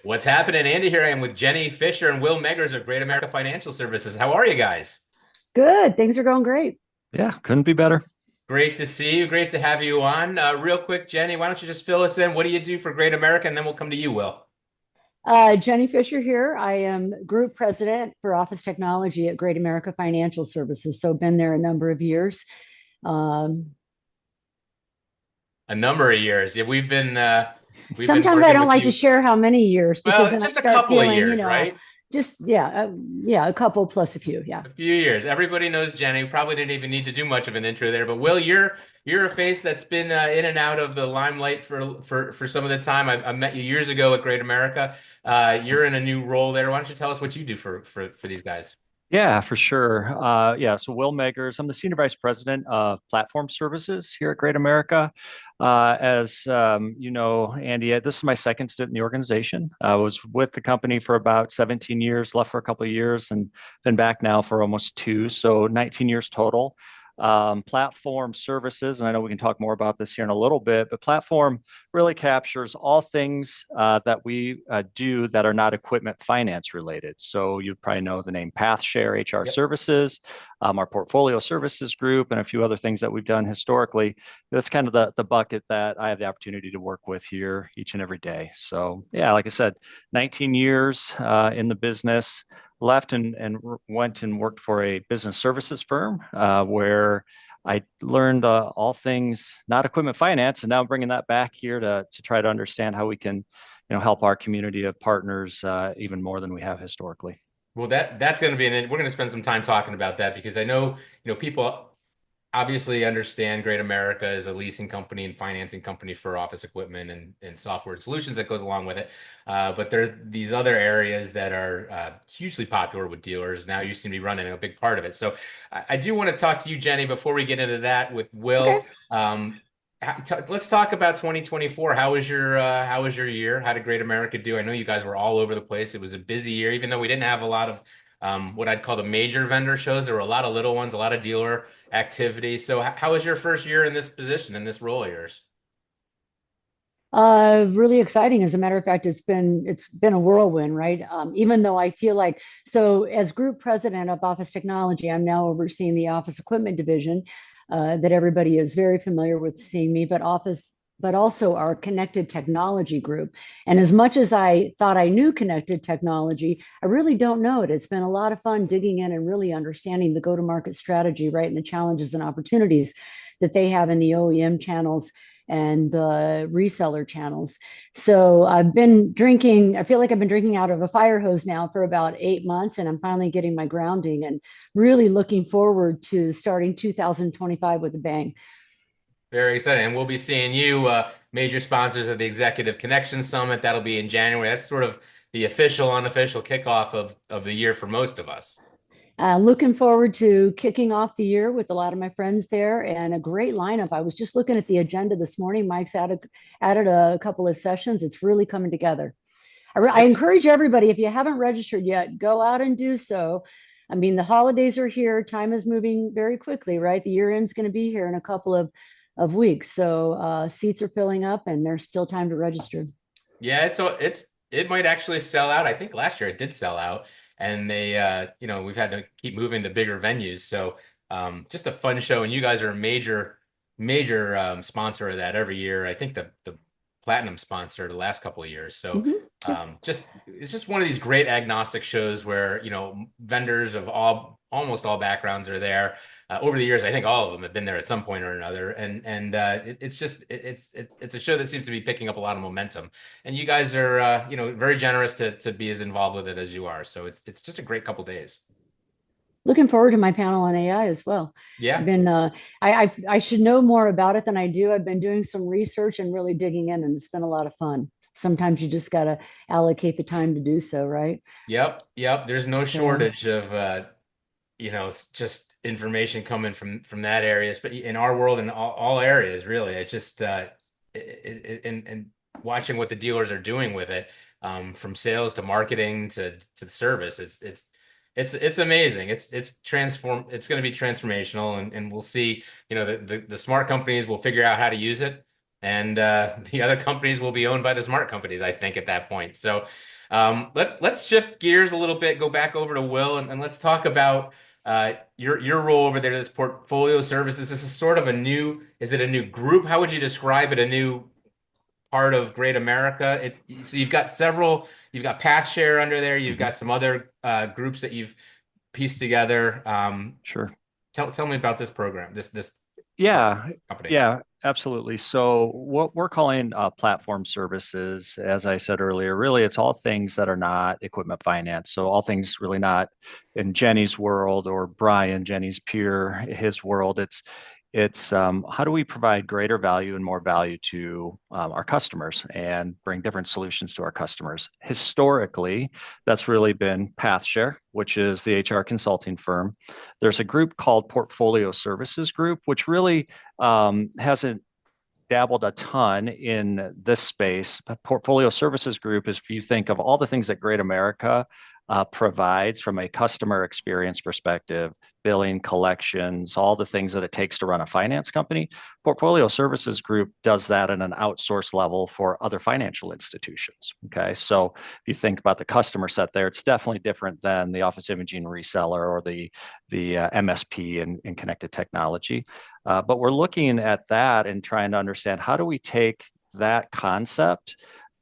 What's happening, Andy? Here I am with Jenny Fisher and Will Meggers of Great America Financial Services. How are you guys? Good. Things are going great. Yeah, couldn't be better. Great to see you. Great to have you on. Real quick, Jenny, why don't you just fill us in? What do you do for Great America? And then we'll come to you, Will. Jenny Fisher here. I am Group President for Office Technology at Great America Financial Services. So been there a number of years. Um, A number of years. Yeah, we've been Sometimes I working don't with like to you. share how many years because Well, then I just a start couple of feeling, years, right? just yeah, a couple plus a few. Yeah. A few years. Everybody knows Jenny. Probably didn't even need to do much of an intro there. But Will, you're a face that's been in and out of the limelight for some of the time. I met you years ago at Great America. You're in a new role there. Why don't you tell us what you do for these guys? Yeah, for sure. So Will Meggers, I'm the Senior Vice President of Platform Services here at Great America. As you know, Andy, this is my second stint in the organization. I was with the company for about 17 years, left for a couple of years, and been back now for almost two, so 19 years total. Platform services, and I know we can talk more about this here in a little bit, but platform really captures all things that we do that are not equipment finance related. So you probably know the name PathShare HR Yep. Services, our portfolio services group, and a few other things that we've done historically. That's kind of the bucket that I have the opportunity to work with here each and every day. So yeah, like I said, 19 years in the business. Left and went and worked for a business services firm where I learned all things not equipment finance, and now I'm bringing that back here to try to understand how we can, help our community of partners even more than we have historically. Well, that's going to be we're going to spend some time talking about that because I know, people obviously understand Great America as a leasing company and financing company for office equipment and software solutions that goes along with it. But there are these other areas that are hugely popular with dealers. Now you seem to be running a big part of it. So I do want to talk to you, Jenny, before we get into that with Okay. Will. Let's talk about 2024. How was your year? How did Great America do? I know you guys were all over the place. It was a busy year, even though we didn't have a lot of what I'd call the major vendor shows. There were a lot of little ones, a lot of dealer activity. So how was your first year in this position, in this role of yours? Really exciting. As a matter of fact, it's been a whirlwind, right? Even though I feel like so as group president of Office Technology, I'm now overseeing the office equipment division that everybody is very familiar with seeing me, but also our connected technology group. And as much as I thought I knew connected technology, I really don't know it. It's been a lot of fun digging in and really understanding the go-to-market strategy, right? And the challenges and opportunities that they have in the OEM channels and the reseller channels. So I've been drinking, I feel like I've been drinking out of a fire hose now for about 8 months, and I'm finally getting my grounding and really looking forward to starting 2025 with a bang. Very exciting. And we'll be seeing you, major sponsors of the Executive Connection Summit. That'll be in January. That's sort of the official, unofficial kickoff of the year for most of us. Looking forward to kicking off the year with a lot of my friends there and a great lineup. I was just looking at the agenda this morning. Mike's added a couple of sessions. It's really coming together. I It's encourage everybody, if you haven't registered yet, go out and do so. I mean, the holidays are here. Time is moving very quickly, right? The year end's going to be here in a couple of weeks. So seats are filling up and there's still time to register. Yeah, it might actually sell out. I think last year it did sell out, and we've had to keep moving to bigger venues. So just a fun show, and you guys are a major sponsor of that every year. I think the platinum sponsor the last couple of years. So Mhm. Yep. just it's just one of these great agnostic shows where vendors of almost all backgrounds are there. Over the years, I think all of them have been there at some point or another, and it's a show that seems to be picking up a lot of momentum. And you guys are very generous to be as involved with it as you are. So it's just a great couple days. Looking forward to my panel on AI as well. I've Yeah. been, I should know more about it than I do. I've been doing some research and really digging in, and it's been a lot of fun. Sometimes you just got to allocate the time to do so, right? Yep. There's no So, shortage of it's just information coming from that area, but in our world in all areas, really. It's just and watching what the dealers are doing with it, from sales to marketing to the service. It's amazing. It's going to be transformational, and we'll see. The smart companies will figure out how to use it. and the other companies will be owned by the smart companies, I think, at that point. So let's shift gears a little bit, go back over to Will, and let's talk about your role over there, this portfolio services. This is sort of a new, is it a new group? How would you describe it? A new part of Great America? So you've got PathShare under there, you've Mhm. got some other groups that you've pieced together. Sure. Tell me about this program, this Yeah, company. yeah, absolutely. So what we're calling platform services, as I said earlier, really it's all things that are not equipment finance. So all things really not in Jenny's world or Brian, Jenny's peer, his world. It's how do we provide greater value and more value to our customers and bring different solutions to our customers. Historically, that's really been PathShare, which is the HR consulting firm. There's a group called Portfolio Services Group, which really hasn't dabbled a ton in this space. But Portfolio Services Group is, if you think of all the things that Great America provides from a customer experience perspective, billing, collections, all the things that it takes to run a finance company. Portfolio Services Group does that at an outsourced level for other financial institutions. Okay, so if you think about the customer set there, it's definitely different than the office imaging reseller or the MSP in connected technology. But we're looking at that and trying to understand how do we take that concept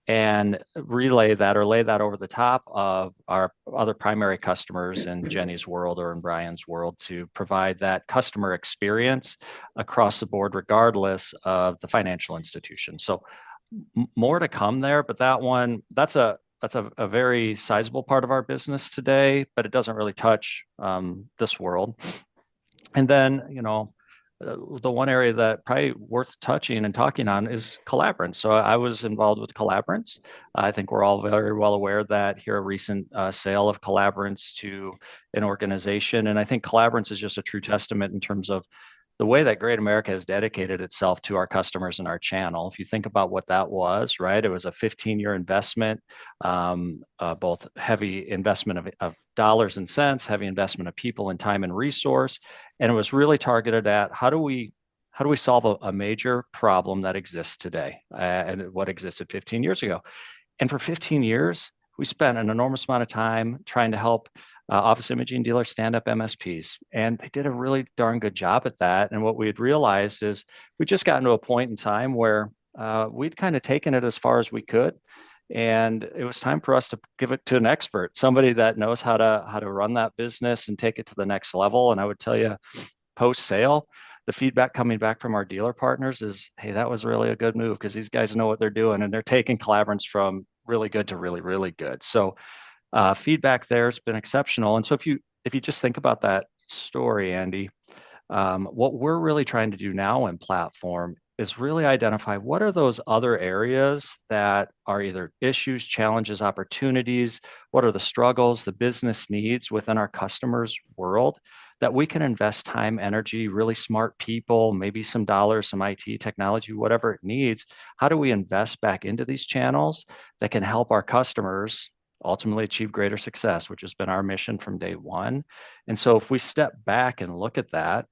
and relay that or lay that over the top of our other primary customers in Jenny's world or in Brian's world to provide that customer experience across the board, regardless of the financial institution. So more to come there, but that's a very sizable part of our business today, but it doesn't really touch this world. And then, the one area that probably worth touching and talking on is Collaborants. So I was involved with Collaborants. I think we're all very well aware that here a recent sale of Collaborants to an organization. And I think Collaborants is just a true testament in terms of the way that Great America has dedicated itself to our customers and our channel. If you think about what that was, right, it was a 15-year investment, both heavy investment of dollars and cents, heavy investment of people and time and resource, and it was really targeted at how do we solve a major problem that exists today and what existed 15 years ago. And for 15 years, we spent an enormous amount of time trying to help office imaging dealers stand up MSPs. And they did a really darn good job at that. And what we had realized is we just gotten to a point in time where we'd kind of taken it as far as we could. And it was time for us to give it to an expert, somebody that knows how to run that business and take it to the next level. And I would tell you, post sale, the feedback coming back from our dealer partners is, hey, that was really a good move because these guys know what they're doing and they're taking Collaborants from really good to really, really good. So feedback there has been exceptional. And so if you just think about that story, Andy, what we're really trying to do now in platform is really identify what are those other areas that are either issues, challenges, opportunities, what are the struggles, the business needs within our customers' world that we can invest time, energy, really smart people, maybe some dollars, some IT technology, whatever it needs. How do we invest back into these channels that can help our customers ultimately achieve greater success, which has been our mission from day one? And so if we step back and look at that,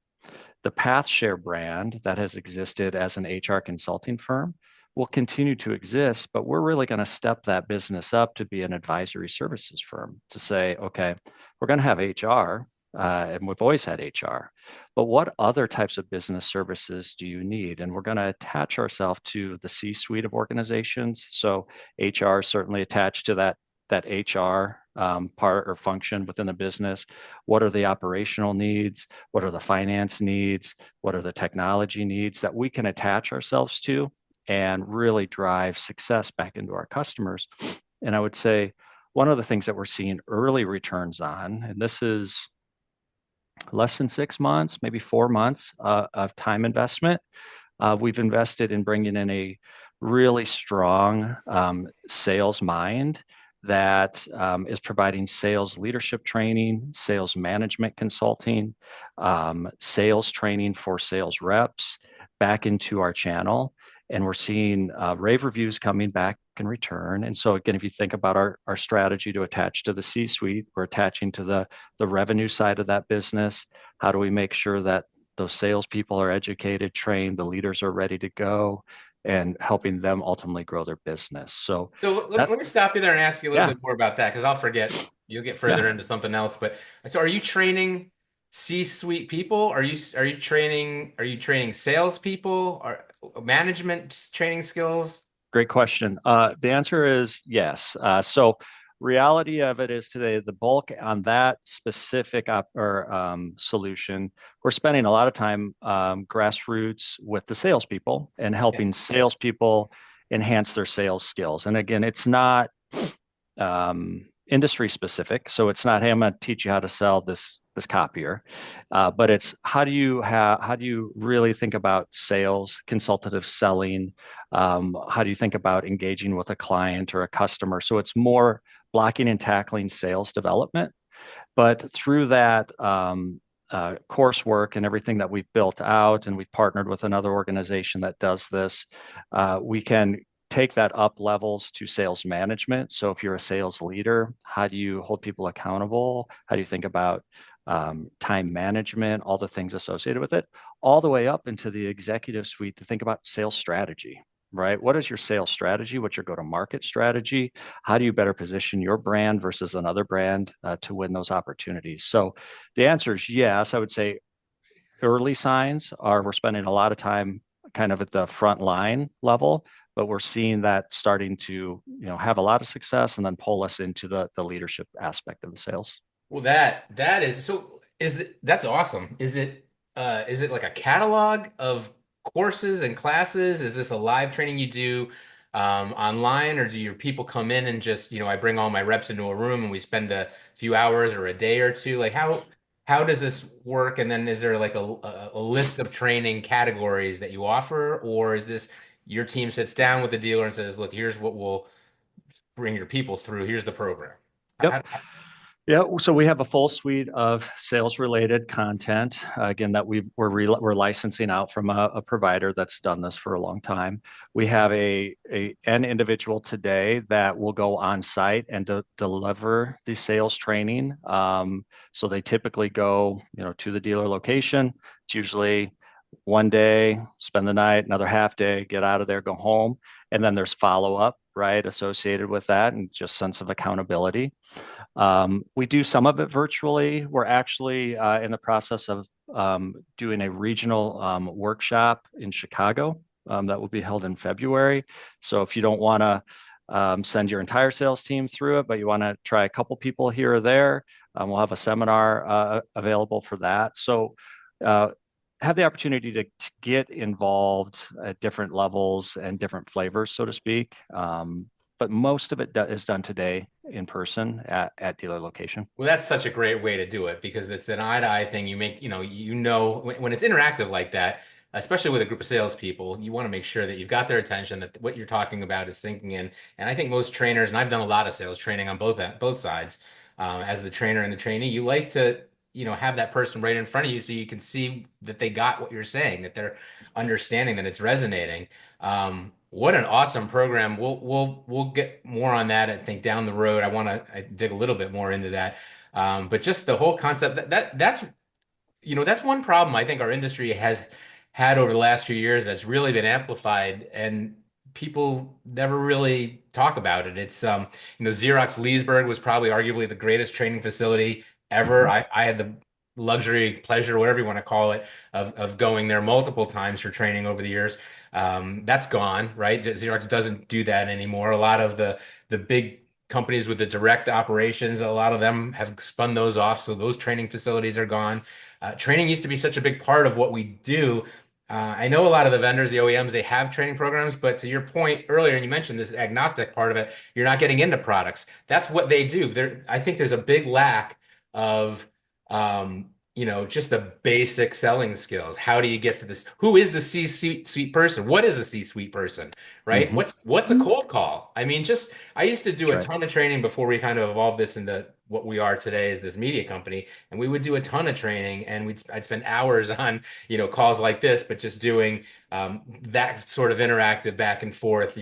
the PathShare brand that has existed as an HR consulting firm will continue to exist, but we're really going to step that business up to be an advisory services firm to say, okay, we're going to have HR, and we've always had HR, but what other types of business services do you need? And we're going to attach ourselves to the C-suite of organizations. So HR is certainly attached to that HR part or function within the business. What are the operational needs? What are the finance needs? What are the technology needs that we can attach ourselves to and really drive success back into our customers? And I would say one of the things that we're seeing early returns on, and this is less than 6 months, maybe 4 months of time investment. We've invested in bringing in a really strong sales mind that is providing sales leadership training, sales management consulting, sales training for sales reps back into our channel. And we're seeing rave reviews coming back in return. And so again, if you think about our strategy to attach to the C-suite, we're attaching to the revenue side of that business. How do we make sure that those salespeople are educated, trained, the leaders are ready to go? and helping them ultimately grow their business. So So that, let me stop you there and ask you a little yeah, bit more about that because I'll forget. You'll get yeah. further into something else. But so are you training C-suite people? Are you training salespeople or management training skills? Great question. The answer is yes. So reality of it is today, the bulk on that specific solution, we're spending a lot of time grassroots with the salespeople and Yeah. helping salespeople enhance their sales skills. And again, it's not industry specific. So it's not, hey, I'm going to teach you how to sell this copier, but it's how do you really think about sales, consultative selling? How do you think about engaging with a client or a customer? So it's more blocking and tackling sales development. But through that coursework and everything that we've built out, and we've partnered with another organization that does this, we can take that up levels to sales management. So if you're a sales leader, how do you hold people accountable? How do you think about time management, all the things associated with it, all the way up into the executive suite to think about sales strategy, right? What is your sales strategy? What's your go-to-market strategy? How do you better position your brand versus another brand to win those opportunities? So the answer is yes. I would say early signs are we're spending a lot of time kind of at the front line level, but we're seeing that starting to have a lot of success and then pull us into the leadership aspect of the sales. Well, that is so. That's awesome. Is it like a catalog of courses and classes? Is this a live training you do online, or do your people come in and just I bring all my reps into a room and we spend a few hours or a day or two? Like how does this work? And then is there like a list of training categories that you offer, or is this your team sits down with the dealer and says, "Look, here's what we'll bring your people through. Here's the program." Yep. Yeah, so we have a full suite of sales-related content, again, that we're licensing out from a provider that's done this for a long time. We have an individual today that will go on site and deliver the sales training. So they typically go, to the dealer location. It's usually one day, spend the night, another half day, get out of there, go home, and then there's follow-up, right, associated with that, and just sense of accountability. We do some of it virtually. We're actually in the process of doing a regional workshop in Chicago that will be held in February. So if you don't want to send your entire sales team through it, but you want to try a couple people here or there, we'll have a seminar available for that. So uh, have the opportunity to get involved at different levels and different flavors, so to speak. But most of it is done today in person at dealer location. Well, that's such a great way to do it because it's an eye-to-eye thing. When it's interactive like that, especially with a group of salespeople, you want to make sure that you've got their attention, that what you're talking about is sinking in. And I think most trainers, and I've done a lot of sales training on both sides, as the trainer and the trainee, you like to, have that person right in front of you so you can see that they got what you're saying, that they're understanding, that it's resonating. What an awesome program. We'll get more on that, I think, down the road. I want to dig a little bit more into that. But just the whole concept that's one problem I think our industry has had over the last few years that's really been amplified and people never really talk about it. It's Xerox Leesburg was probably arguably the greatest training facility ever. Mhm. I had the luxury, pleasure, whatever you want to call it, of going there multiple times for training over the years. That's gone, right? Xerox doesn't do that anymore. A lot of the big companies with the direct operations, a lot of them have spun those off, so those training facilities are gone. Training used to be such a big part of what we do. I know a lot of the vendors, the OEMs, they have training programs, but to your point earlier, and you mentioned this agnostic part of it, you're not getting into products. That's what they do. I think there's a big lack of, just the basic selling skills. How do you get to this? Who is the C-suite person? What is a C-suite person, right? Mhm. What's a cold call? I mean, I used to do That's a right. ton of training before we kind of evolved this into what we are today as this media company, and we would do a ton of training, and I'd spend hours on calls like this, but just doing that sort of interactive back and forth,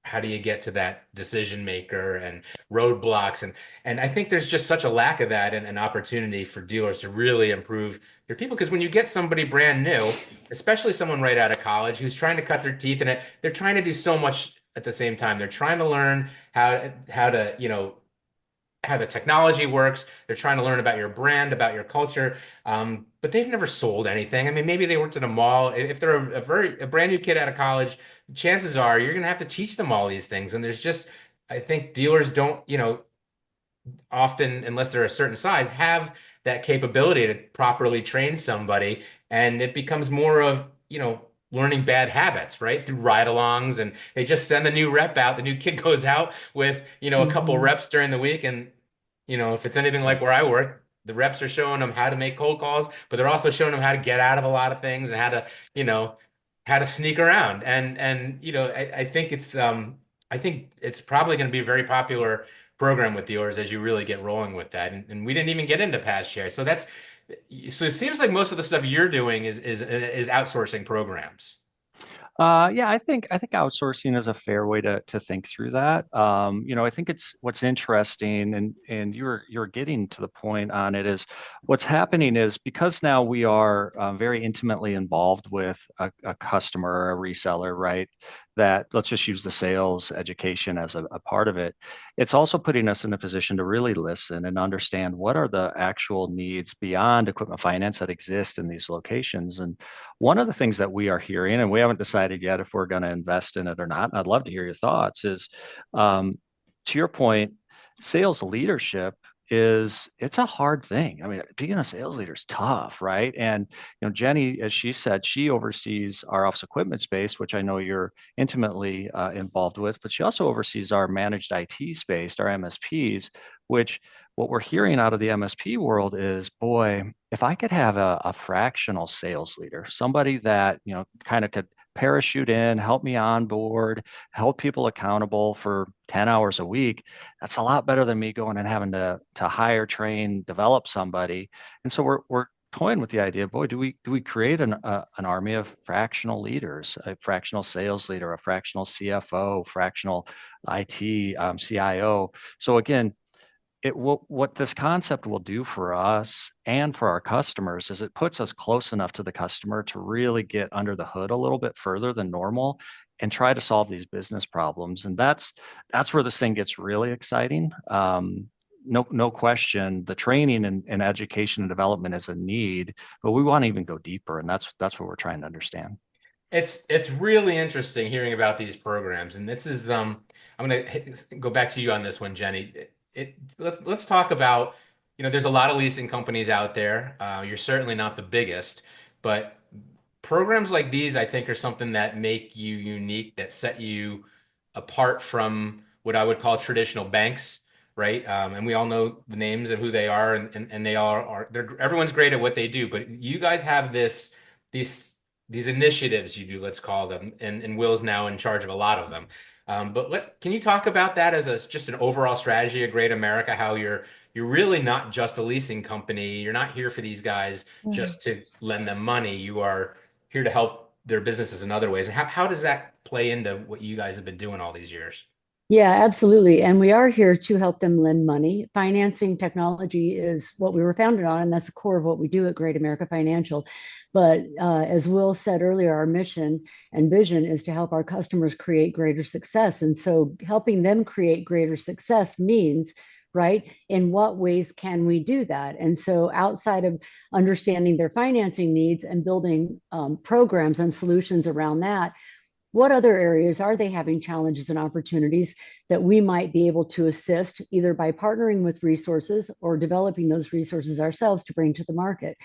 how do you get to that decision maker and roadblocks and I think there's just such a lack of that and an opportunity for dealers to really improve their people because when you get somebody brand new, especially someone right out of college who's trying to cut their teeth in it, they're trying to do so much at the same time. They're trying to learn how to, how the technology works. They're trying to learn about your brand, about your culture, but they've never sold anything. I mean, maybe they worked at a mall. If they're a brand new kid out of college, chances are you're going to have to teach them all these things. And there's just, I think dealers don't, often, unless they're a certain size, have that capability to properly train somebody. And it becomes more of, learning bad habits, right? Through ride-alongs. And they just send the new rep out. The new kid goes out with, a couple Mhm. reps during the week. And, if it's anything like where I work, the reps are showing them how to make cold calls, but they're also showing them how to get out of a lot of things and you know, how to sneak around. And I think it's probably going to be a very popular program with dealers as you really get rolling with that. And we didn't even get into past share. So it seems like most of the stuff you're doing is outsourcing programs. Yeah, I think outsourcing is a fair way to think through that. I think it's what's interesting, and you're getting to the point on it is what's happening is because now we are very intimately involved with a customer, a reseller, right? That let's just use the sales education as a part of it. It's also putting us in a position to really listen and understand what are the actual needs beyond equipment finance that exist in these locations. And one of the things that we are hearing, and we haven't decided yet if we're going to invest in it or not, and I'd love to hear your thoughts, is um, to your point, sales leadership is it's a hard thing. I mean, being a sales leader is tough, right? And Jenny, as she said, she oversees our office equipment space, which I know you're intimately involved with, but she also oversees our managed IT space, our MSPs, which what we're hearing out of the MSP world is, boy, if I could have a fractional sales leader, somebody that, kind of could parachute in, help me onboard, help people accountable for 10 hours a week, that's a lot better than me going and having to hire, train, develop somebody. And so we're toying with the idea, boy, do we create an army of fractional leaders, a fractional sales leader, a fractional CFO, fractional IT, CIO. So again, what this concept will do for us and for our customers is it puts us close enough to the customer to really get under the hood a little bit further than normal and try to solve these business problems. And that's where this thing gets really exciting. No question, the training and education and development is a need, but we want to even go deeper, and that's what we're trying to understand. It's really interesting hearing about these programs, and this is I'm gonna go back to you on this one, Jenny. Let's talk about there's a lot of leasing companies out there. You're certainly not the biggest, but programs like these I think are something that make you unique, that set you apart from what I would call traditional banks, right? And we all know the names of who they are, and they all are. Everyone's great at what they do, but you guys have these these initiatives you do, let's call them, and Will's now in charge of a lot of them. But can you talk about that as just an overall strategy of Great America, how you're really not just a leasing company. You're not here for these guys Mm. just to lend them money. You are here to help their businesses in other ways. And how does that play into what you guys have been doing all these years? Yeah, absolutely. And we are here to help them lend money. Financing technology is what we were founded on, and that's the core of what we do at Great America Financial. But as Will said earlier, our mission and vision is to help our customers create greater success. And so helping them create greater success means, right, in what ways can we do that? And so outside of understanding their financing needs and building programs and solutions around that, what other areas are they having challenges and opportunities that we might be able to assist either by partnering with resources or developing those resources ourselves to bring to the market?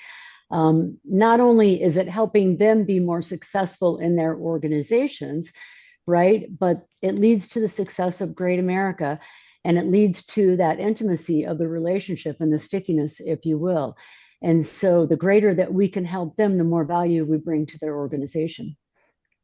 Not only is it helping them be more successful in their organizations, right, but it leads to the success of Great America, and it leads to that intimacy of the relationship and the stickiness, if you will. And so the greater that we can help them, the more value we bring to their organization.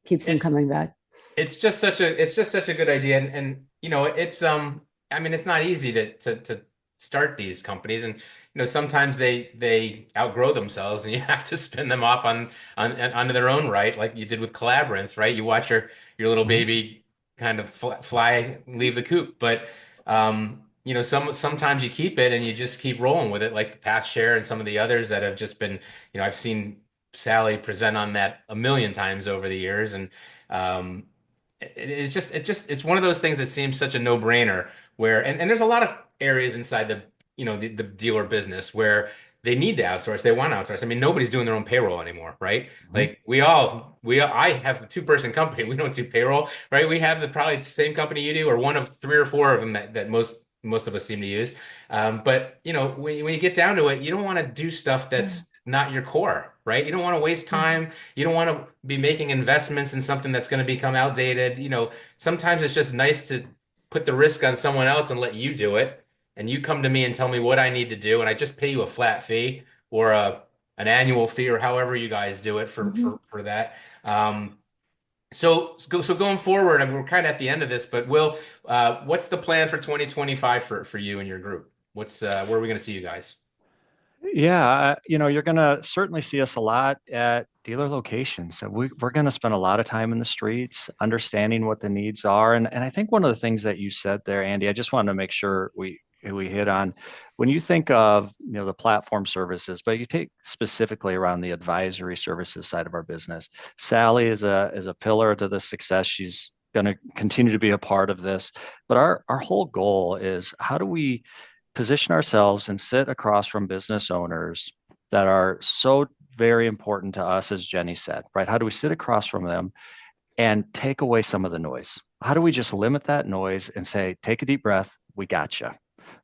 Keeps them It's coming back. it's just such a good idea, and it's I mean it's not easy to start these companies, and sometimes they outgrow themselves, and you have to spin them off on onto their own right, like you did with Collaborants, right? You watch your little Mhm. baby kind of fly, leave the coop. But sometimes you keep it and you just keep rolling with it, like the Path Share and some of the others that have just been, I've seen Sally present on that a million times over the years, and um, it's one of those things that seems such a no-brainer. Where and there's a lot of areas inside the dealer business where they need to outsource, they want to outsource. I mean, nobody's doing their own payroll anymore, right? Mhm. Like I have a two-person company. We don't do payroll, right? We have probably the same company you do, or one of three or four of them that most of us seem to use. But when you get down to it, you don't want to do stuff that's not your core, right? You don't want to waste time. You don't want to be making investments in something that's going to become outdated. Sometimes it's just nice to put the risk on someone else and let you do it. And you come to me and tell me what I need to do, and I just pay you a flat fee or an annual fee or however you guys do it for Mhm. for that. So going forward, I mean, we're kind of at the end of this, but Will, what's the plan for 2025 for you and your group? Where are we going to see you guys? Yeah, you're going to certainly see us a lot at dealer locations. So we're going to spend a lot of time in the streets, understanding what the needs are. And I think one of the things that you said there, Andy, I just wanted to make sure we hit on when you think of the platform services, but you take specifically around the advisory services side of our business. Sally is a pillar to the success. She's going to continue to be a part of this. But our whole goal is how do we position ourselves and sit across from business owners that are so very important to us, as Jenny said, right? How do we sit across from them and take away some of the noise? How do we just limit that noise and say, take a deep breath, we got you,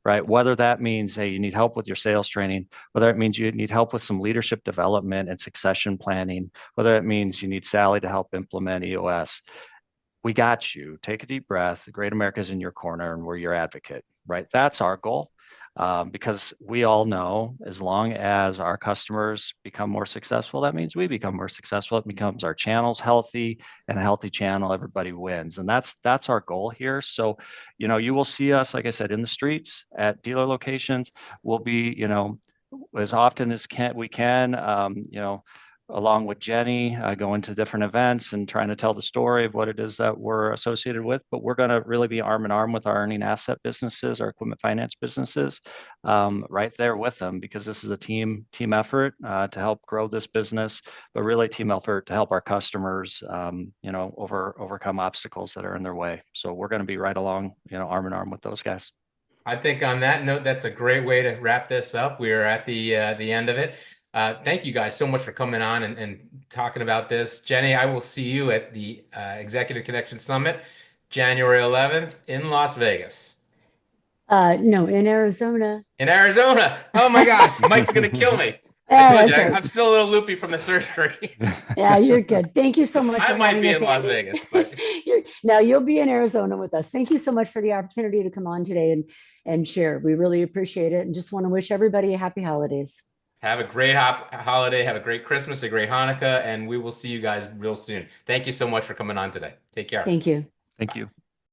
right? Whether that means, hey, you need help with your sales training, whether it means you need help with some leadership development and succession planning, whether it means you need Sally to help implement EOS, we got you. Take a deep breath. Great America's in your corner and we're your advocate, right? That's our goal. Because we all know as long as our customers become more successful, that means we become more successful. It becomes our channels healthy, and a healthy channel, everybody wins. And that's our goal here. So, you will see us, like I said, in the streets at dealer locations. We'll be, as often as we can, along with Jenny, going to different events and trying to tell the story of what it is that we're associated with. But we're going to really be arm in arm with our earning asset businesses, our equipment finance businesses, right there with them, because this is a team effort to help grow this business, but really team effort to help our customers, overcome obstacles that are in their way. So we're going to be right along, arm in arm with those guys. I think on that note, that's a great way to wrap this up. We are at the end of it. Thank you guys so much for coming on and talking about this. Jenny, I will see you at the Executive Connection Summit, January 11th in Las Vegas. No, in Arizona. In Arizona. Oh my gosh, Mike's gonna kill me. I Oh, told you, that's right. I'm still a little loopy from the surgery. Yeah, you're good. Thank you so much I for might having be us, in Las Andy. Vegas, but Now you'll be in Arizona with us. Thank you so much for the opportunity to come on today and share. We really appreciate it, and just want to wish everybody a happy holidays. have a great holiday, have a great Christmas, a great Hanukkah, and we will see you guys real soon. Thank you so much for coming on today. Take care. Thank you. Thank you.